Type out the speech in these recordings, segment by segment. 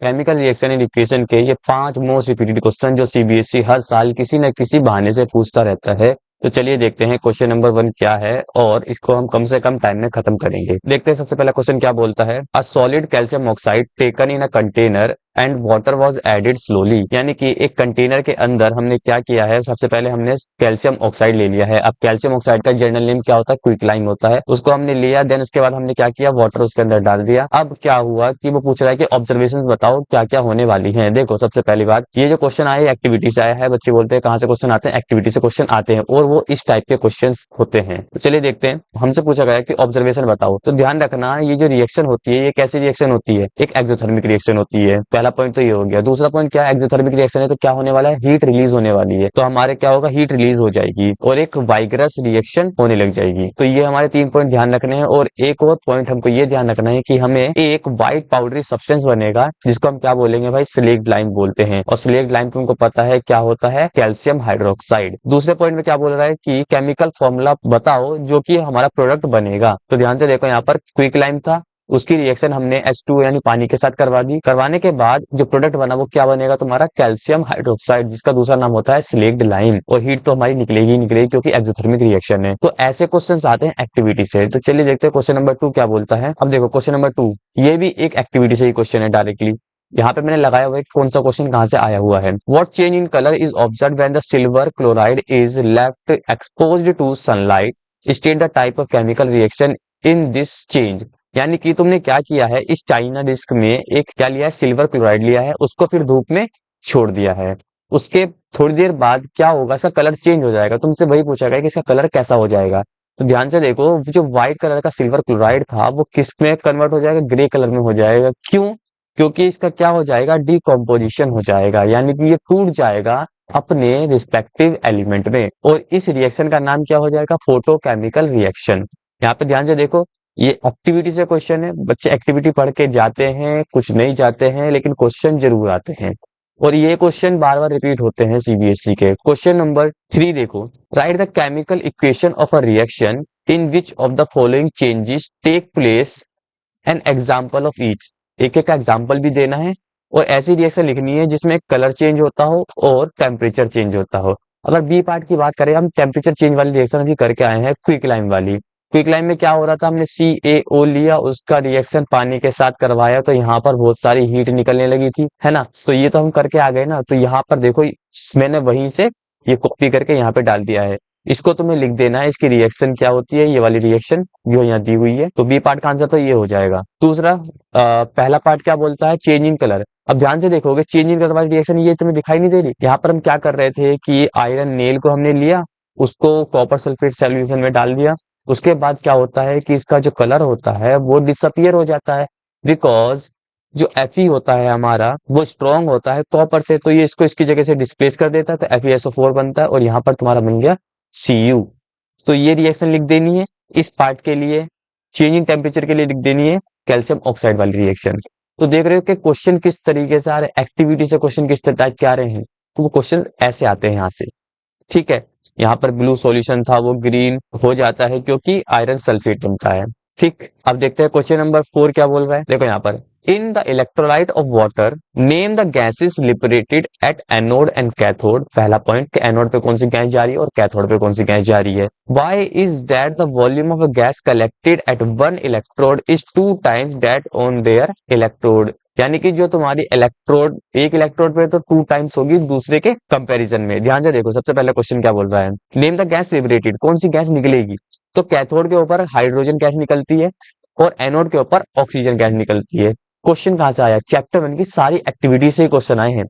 Chemical reaction and equation के ये 5 most repeated question जो सीबीएसई हर साल किसी न किसी बहाने से पूछता रहता है। तो चलिए देखते हैं क्वेश्चन नंबर 1 क्या है और इसको हम कम से कम टाइम में खत्म करेंगे। देखते हैं सबसे पहला क्वेश्चन क्या बोलता है। A solid calcium oxide taken in a container and water was added slowly. यानी कि एक कंटेनर के अंदर हमने क्या किया है, सबसे पहले हमने कैल्शियम ऑक्साइड ले लिया है। अब कैल्शियम ऑक्साइड का जनरल नेम क्या होता है, क्विकलाइम होता है। उसको हमने लिया, देन उसके बाद हमने क्या किया, वाटर उसके अंदर डाल दिया। अब क्या हुआ कि वो पूछ रहा है कि ऑब्जर्वेशन बताओ क्या क्या होने वाली है। देखो सबसे पहली बात, ये जो क्वेश्चन आया एक्टिविटी से आया है। बच्चे बोलते हैं कहाँ से क्वेश्चन आते हैं, एक्टिविटी से क्वेश्चन आते हैं और वो इस टाइप के क्वेश्चन होते हैं। तो चलिए देखते हैं। हमसे पूछा गया कि ऑब्जर्वेशन बताओ, तो ध्यान रखना ये जो रिएक्शन होती है ये कैसी रिएक्शन होती है, एक एक्सोथर्मिक रिएक्शन होती है। पहला पॉइंट तो ये हो गया। दूसरा पॉइंट क्या है, एक्सोथर्मिक रिएक्शन है तो क्या होने वाला है, हीट रिलीज होने वाली है। तो हमारे क्या होगा, हीट रिलीज हो जाएगी और एक वाइगरस रिएक्शन होने लग जाएगी। तो ये हमारे 3 पॉइंट ध्यान रखने हैं। और एक और पॉइंट हमको ये ध्यान रखना है कि हमें एक व्हाइट पाउडरी सब्सटेंस बनेगा जिसको हम क्या बोलेंगे भाई, स्लेक्ट लाइम बोलते हैं। और स्लेक्ट लाइम तुमको पता है क्या होता है, कैल्शियम हाइड्रोक्साइड। दूसरे पॉइंट में क्या बोल रहा है कि केमिकल फॉर्मूला बताओ जो कि हमारा प्रोडक्ट बनेगा। तो ध्यान से देखो, यहाँ पर क्विक लाइम था, उसकी रिएक्शन हमने H2 यानी पानी के साथ करवा दी। करवाने के बाद जो प्रोडक्ट बना वो क्या बनेगा तुम्हारा, कैल्शियम हाइड्रोक्साइड, जिसका दूसरा नाम होता है स्लेक्ड लाइम। और हीट तो हमारी निकलेगी ही निकलेगी क्योंकि एक्सोथर्मिक रिएक्शन है। तो ऐसे क्वेश्चंस आते हैं एक्टिविटी से। तो चलिए देखते हैं क्वेश्चन नंबर 2 क्या बोलता है। अब देखो क्वेश्चन नंबर 2 ये भी एक एक्टिविटी से ही क्वेश्चन है डायरेक्टली। यहाँ पे मैंने लगाया हुआ है कौन सा क्वेश्चन कहाँ से आया हुआ है। What change in colour is observed when the silver chloride is left exposed to sunlight, state the type of chemical reaction in this change. यानी कि तुमने क्या किया है, इस चाइना डिस्क में एक क्या लिया है, सिल्वर क्लोराइड लिया है, उसको फिर धूप में छोड़ दिया है। उसके थोड़ी देर बाद क्या होगा, इसका कलर चेंज हो जाएगा। तुमसे वही पूछा गया कि इसका कलर कैसा हो जाएगा। तो ध्यान से देखो, जो व्हाइट कलर का सिल्वर क्लोराइड था वो किस में कन्वर्ट हो जाएगा, ग्रे कलर में हो जाएगा। क्यों, क्योंकि इसका क्या हो जाएगा, डिकम्पोजिशन हो जाएगा। यानी कि ये टूट जाएगा अपने रिस्पेक्टिव एलिमेंट में। और इस रिएक्शन का नाम क्या हो जाएगा, फोटोकेमिकल रिएक्शन। यहाँ पे ध्यान से देखो, ये एक्टिविटी से क्वेश्चन है। बच्चे एक्टिविटी पढ़ के जाते हैं, कुछ नहीं जाते हैं, लेकिन क्वेश्चन जरूर आते हैं। और ये क्वेश्चन बार बार रिपीट होते हैं सीबीएसई के। क्वेश्चन नंबर 3 देखो, write the chemical equation of a reaction in which of the following changes take place, an example of each. एक एक का एग्जाम्पल भी देना है और ऐसी रिएक्शन लिखनी है जिसमें कलर चेंज होता हो और टेम्परेचर चेंज होता हो। अगर बी पार्ट की बात करें, हम टेम्परेचर चेंज वाली रिएक्शन अभी करके आए हैं क्विक लाइम वाली। क्विक लाइम में क्या हो रहा था, हमने CaO लिया, उसका रिएक्शन पानी के साथ करवाया तो यहाँ पर बहुत सारी हीट निकलने लगी थी, है ना। तो ये तो हम करके आ गए ना। तो यहाँ पर देखो मैंने वहीं से ये कॉपी करके यहाँ पे डाल दिया है। इसको तुम्हें लिख देना है, इसकी रिएक्शन क्या होती है, ये वाली रिएक्शन जो यहाँ दी हुई है। तो बी पार्ट का आंसर तो ये हो जाएगा। दूसरा पहला पार्ट क्या बोलता है, चेंज इन कलर। अब ध्यान से देखोगे, चेंज इन कलर वाली रिएक्शन ये तुम्हें दिखाई नहीं दे रही। यहाँ पर हम क्या कर रहे थे कि आयरन नेल को हमने लिया, उसको कॉपर सल्फेट सॉल्यूशन में डाल दिया। उसके बाद क्या होता है कि इसका जो कलर होता है वो डिसअपियर हो जाता है, बिकॉज जो Fe होता है हमारा वो स्ट्रॉन्ग होता है कॉपर से। तो ये इसको इसकी जगह से डिस्प्लेस कर देता है, तो FeSO4 बनता है और यहाँ पर तुम्हारा बन गया Cu। तो ये रिएक्शन लिख देनी है इस पार्ट के लिए। चेंज इन टेम्परेचर के लिए लिख देनी है कैल्शियम ऑक्साइड वाली रिएक्शन। तो देख रहे हो कि क्वेश्चन किस तरीके से आ रहे हैं, एक्टिविटी से क्वेश्चन किस टाइप के आ रहे हैं। तो वो क्वेश्चन ऐसे आते हैं यहाँ से, ठीक है। यहाँ पर ब्लू सॉल्यूशन था वो ग्रीन हो जाता है क्योंकि आयरन सल्फेट बनता है, ठीक। अब देखते हैं क्वेश्चन नंबर 4 क्या बोल रहा है। देखो यहाँ पर, in the electrolyte of water name the gases liberated at anode and cathode. पहला पॉइंट, एनोड पे कौन सी गैस जा रही है और कैथोड पे कौन सी गैस जा रही है। Why is that the volume of a gas collected at one electrode is 2 times that on their electrode. यानी कि जो तुम्हारी इलेक्ट्रोड, एक इलेक्ट्रोड पे तो 2 टाइम्स होगी दूसरे के कंपैरिजन में। ध्यान से देखो, सबसे पहले क्वेश्चन क्या बोल रहा है, नेम द गैस लिबरेटेड, कौन सी गैस निकलेगी। तो कैथोड के ऊपर हाइड्रोजन गैस निकलती है और एनोड के ऊपर ऑक्सीजन गैस निकलती है। क्वेश्चन कहां से आया, चैप्टर 1 की सारी एक्टिविटी से क्वेश्चन आए हैं।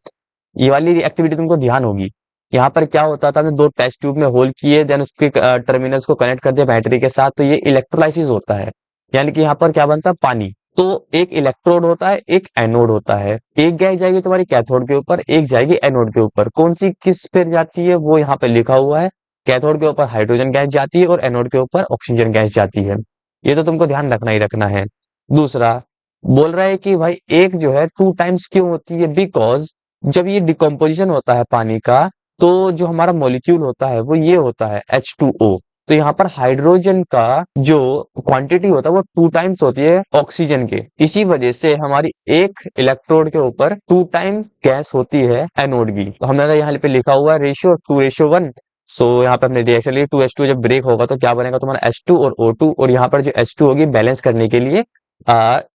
ये वाली एक्टिविटी तुमको ध्यान होगी। यहाँ पर क्या होता था, 2 टेस्ट ट्यूब में होल किए, देन उसके टर्मिनल्स को कनेक्ट कर दिया बैटरी के साथ, तो ये इलेक्ट्रोलाइसिस होता है। यानी कि यहाँ पर क्या बनता है, पानी। तो एक इलेक्ट्रोड होता है, एक एनोड होता है। एक गैस जाएगी तुम्हारी कैथोड के ऊपर, एक जाएगी एनोड के ऊपर। कौन सी किस पे जाती है वो यहाँ पे लिखा हुआ है। कैथोड के ऊपर हाइड्रोजन गैस जाती है और एनोड के ऊपर ऑक्सीजन गैस जाती है। ये तो तुमको ध्यान रखना ही रखना है। दूसरा बोल रहा है कि भाई एक जो है 2 टाइम्स क्यों होती है, बिकॉज जब ये डिकम्पोजिशन होता है पानी का, तो जो हमारा मॉलिक्यूल होता है वो ये होता है H2O। तो यहाँ पर हाइड्रोजन का जो क्वांटिटी होता है वो 2 टाइम्स होती है ऑक्सीजन के। इसी वजह से हमारी एक इलेक्ट्रोड के ऊपर 2 टाइम गैस होती है एनोड की। तो हमारा यहाँ पे लिखा हुआ है रेशियो 2:1। सो यहाँ पे हमने रिएक्शन ली 2:2 जब ब्रेक होगा तो क्या बनेगा तुम्हारा H2 और O2, और यहाँ पर जो H2 होगी बैलेंस करने के लिए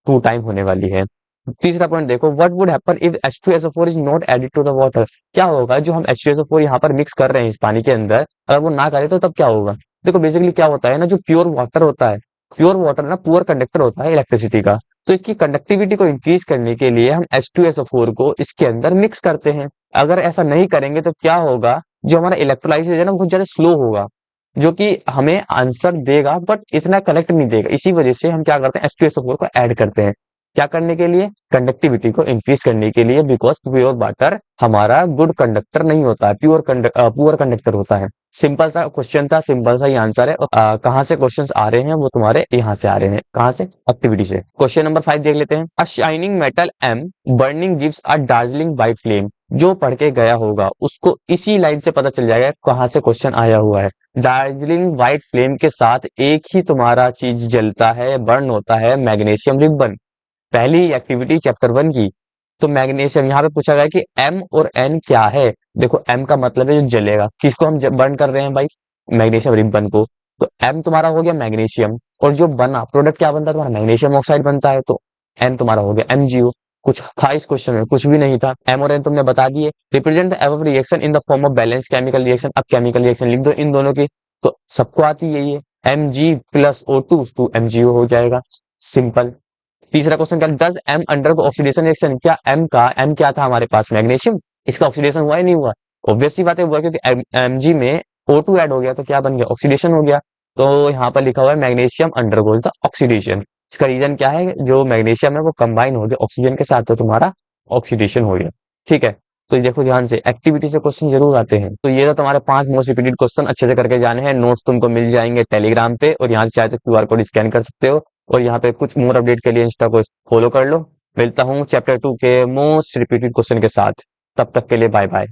2 टाइम होने वाली है। तीसरा पॉइंट देखो, what would happen if H2SO4 is not added to the water. क्या होगा जो हम H2SO4 यहाँ पर मिक्स कर रहे हैं इस पानी के अंदर, अगर वो ना करें तो तब क्या होगा। देखो बेसिकली क्या होता है ना, जो प्योर वाटर होता है, प्योर वाटर ना पुअर कंडक्टर होता है इलेक्ट्रिसिटी का। तो इसकी कंडक्टिविटी को इंक्रीज करने के लिए हम H2SO4 को इसके अंदर मिक्स करते हैं। अगर ऐसा नहीं करेंगे तो क्या होगा, जो हमारा इलेक्ट्रोलाइसिस है ना बहुत ज्यादा स्लो होगा, जो कि हमें आंसर देगा बट इतना कलेक्ट नहीं देगा। इसी वजह से हम क्या करते हैं H2SO4 को ऐड करते हैं। क्या करने के लिए, कंडक्टिविटी को इंक्रीज करने के लिए, बिकॉज प्योर वाटर हमारा गुड कंडक्टर नहीं होता है, पुअर कंडक्टर होता है। सिंपल सा क्वेश्चन था, सिंपल सा ही आंसर है। और कहाँ से क्वेश्चंस आ रहे हैं वो तुम्हारे यहाँ से आ रहे हैं, कहाँ से, एक्टिविटी से। क्वेश्चन नंबर 5 देख लेते हैं। अ shining metal M burning gives a Darjeeling white flame. जो पढ़ के गया होगा उसको इसी लाइन से पता चल जाएगा कहाँ से क्वेश्चन आया हुआ है। दार्जिलिंग व्हाइट फ्लेम के साथ एक ही तुम्हारा चीज जलता है, बर्न होता है, मैग्नीशियम रिबन। पहली एक्टिविटी चैप्टर 1 की। तो मैग्नीशियम यहाँ पे पूछा गया कि M और N क्या है। देखो M का मतलब है जो जलेगा, किसको हम बर्न कर रहे हैं भाई, मैग्नीशियम रिबन को। तो M तुम्हारा हो गया मैग्नीशियम, और जो बना प्रोडक्ट क्या बनता है तुम्हारा, मैग्नीशियम ऑक्साइड बनता है। तो N तुम्हारा हो गया MgO। कुछ था इस क्वेश्चन में, कुछ भी नहीं था। M और N तुमने बता दिए। Represent the above reaction in the form of balance chemical reaction. अब केमिकल रिएक्शन लिख दो इन दोनों की, तो सबको आती है ये, Mg प्लस O2 तो MgO हो जाएगा, सिंपल। तीसरा क्वेश्चन क्या, does M undergo oxidation reaction. क्या एम क्या था हमारे पास, मैग्नीशियम, इसका ऑक्सीडेशन हुआ ही नहीं हुआ। ऑब्वियस सी बात है हुआ, क्योंकि Mg में O2 ऐड हो गया तो क्या बन गया, ऑक्सीडेशन हो गया। तो यहाँ पर लिखा हुआ है मैग्नीशियम अंडरगोज द ऑक्सीडेशन। इसका रीजन क्या है, जो मैग्नीशियम है वो कंबाइन हो गया ऑक्सीजन के साथ, तो तुम्हारा ऑक्सीडेशन हो गया। ठीक है, तो देखो ध्यान से, एक्टिविटी से क्वेश्चन जरूर आते हैं। तो ये तो तुम्हारे 5 मोस्ट रिपीटेड क्वेश्चन अच्छे से करके जाने हैं। नोट्स तुमको मिल जाएंगे टेलीग्राम पे, और यहाँ से चाहे तो QR कोड स्कैन कर सकते हो। और यहाँ पे कुछ मोर अपडेट के लिए इंस्टा को फॉलो कर लो। मिलता हूँ चैप्टर 2 के मोस्ट रिपीटेड क्वेश्चन के साथ, तब तक के लिए बाय बाय।